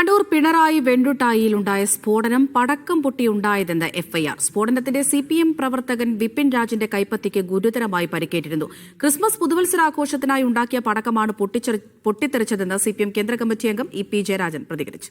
അടൂർ പിണറായി വെണ്ടുട്ടായിയിലുണ്ടായ സ്ഫോടനം പടക്കം പൊട്ടിയുണ്ടായതെന്ന് എഫ്ഐആർ. സ്ഫോടനത്തിന്റെ സിപിഎം പ്രവർത്തകൻ വിപിൻ രാജിന്റെ കൈപ്പത്തിക്ക് ഗുരുതരമായി പരിക്കേറ്റിരുന്നു. ക്രിസ്മസ് പുതുവത്സരാഘോഷത്തിനായി ഉണ്ടാക്കിയ പടക്കമാണ് പൊട്ടിത്തെറിച്ചതെന്ന് സിപിഎം കേന്ദ്ര കമ്മിറ്റി അംഗം ഇ.പി. ജയരാജൻ പ്രതികരിച്ചു.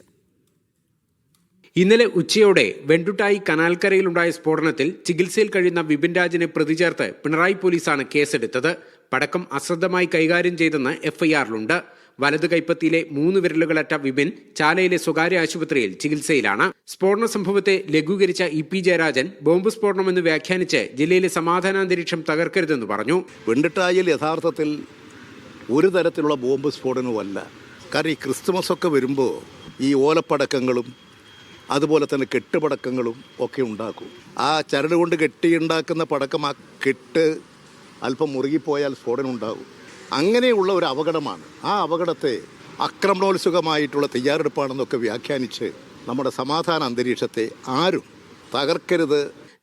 ഇന്നലെ ഉച്ചയോടെ വെണ്ടുട്ടായി കനാൽക്കരയിലുണ്ടായ സ്ഫോടനത്തിൽ ചികിത്സയിൽ കഴിയുന്ന വിപിൻ രാജിനെ പ്രതി ചേർത്ത് പിണറായി പോലീസാണ് കേസെടുത്തത്. പടക്കം അശ്രദ്ധമായി കൈകാര്യം ചെയ്തെന്ന് എഫ്ഐആറിലുണ്ട്. വലത് കൈപ്പത്തിയിലെ 3 വിരലുകളറ്റ വിപിൻ ചാലയിലെ സ്വകാര്യ ആശുപത്രിയിൽ ചികിത്സയിലാണ്. സ്ഫോടന സംഭവത്തെ ലഘൂകരിച്ച ഇ.പി. ജയരാജൻ ബോംബ് സ്ഫോടനമെന്ന് വ്യാഖ്യാനിച്ച് ജില്ലയിലെ സമാധാനാന്തരീക്ഷം തകർക്കരുതെന്ന് പറഞ്ഞു. വെണ്ടുട്ടായിൽ യഥാർത്ഥത്തിൽ ഒരു തരത്തിലുള്ള ബോംബ് സ്ഫോടനവുമല്ല. കാരണം ഈ ക്രിസ്തുമസ് ഒക്കെ വരുമ്പോൾ ഈ ഓലപ്പടക്കങ്ങളും അതുപോലെ തന്നെ കെട്ടുപടക്കങ്ങളും ഒക്കെ ഉണ്ടാക്കും. ആ ചരട് കൊണ്ട് കെട്ടിയുണ്ടാക്കുന്ന പടക്കം ആ കെട്ട് അല്പം മുറുകിപ്പോയാൽ സ്ഫോടനം ഉണ്ടാകും. അങ്ങനെയുള്ള ഒരു അപകടമാണ്. ആ അപകടത്തെ ആക്രമണോത്സുകമായിട്ടുള്ള തയ്യാറെടുപ്പാണെന്നൊക്കെ വ്യാഖ്യാനിച്ച് നമ്മുടെ സമാധാന അന്തരീക്ഷത്തെ ആരും തകർക്കരുത്.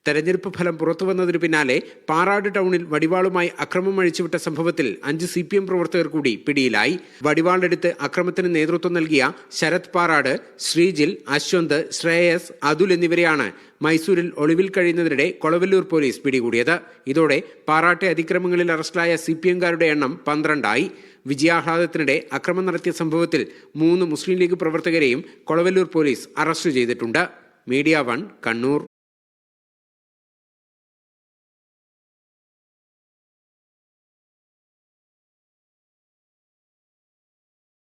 തെരഞ്ഞെടുപ്പ് ഫലം പുറത്തുവന്നതിന് പിന്നാലെ പാറാട് ടൗണിൽ വടിവാളുമായി അക്രമം അഴിച്ചുവിട്ട സംഭവത്തിൽ 5 സിപിഎം പ്രവർത്തകർ കൂടി പിടിയിലായി. വടിവാളെടുത്ത് അക്രമത്തിന് നേതൃത്വം നൽകിയ ശരത് പാറാട്, ശ്രീജിൽ, അശ്വന്ത്, ശ്രേയസ്, അതുൽ എന്നിവരെയാണ് മൈസൂരിൽ ഒളിവിൽ കഴിയുന്നതിനിടെ കൊളവല്ലൂർ പോലീസ് പിടികൂടിയത്. ഇതോടെ പാറാട്ടെ അതിക്രമങ്ങളിൽ അറസ്റ്റിലായ സിപിഎംകാരുടെ എണ്ണം 12 വിജയാഹ്ലാദത്തിനിടെ അക്രമം നടത്തിയ സംഭവത്തിൽ 3 മുസ്ലിം ലീഗ് പ്രവർത്തകരെയും കൊളവല്ലൂർ പോലീസ് അറസ്റ്റ് ചെയ്തിട്ടുണ്ട്. മീഡിയ 1 കണ്ണൂർ.